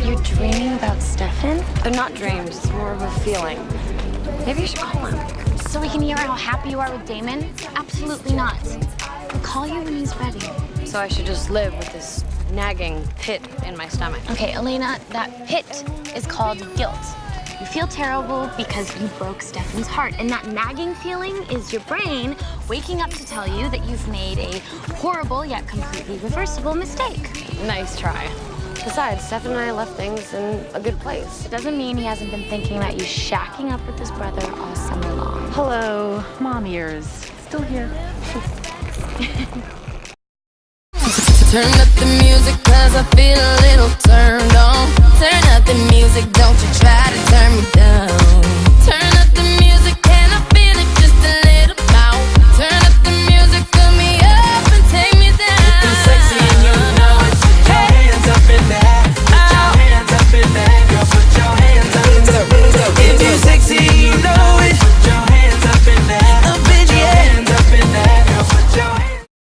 You're dreaming about Stefan? They're not dreams, it's more of a feeling. Maybe you should call him. So we can hear how happy you are with Damon? Absolutely not. We'll call you when he's ready. So I should just live with this nagging pit in my stomach. Okay, Elena, that pit is called guilt. You feel terrible because you broke Stefan's heart, and that nagging feeling is your brain waking up to tell you that you've made a horrible yet completely reversible mistake. Nice try. Besides, Stefan and I left things in a good place. It doesn't mean he hasn't been thinking about you shacking up with his brother all summer long. Hello, mom ears. Still here. Turn up the music 'cause I feel a little turned on.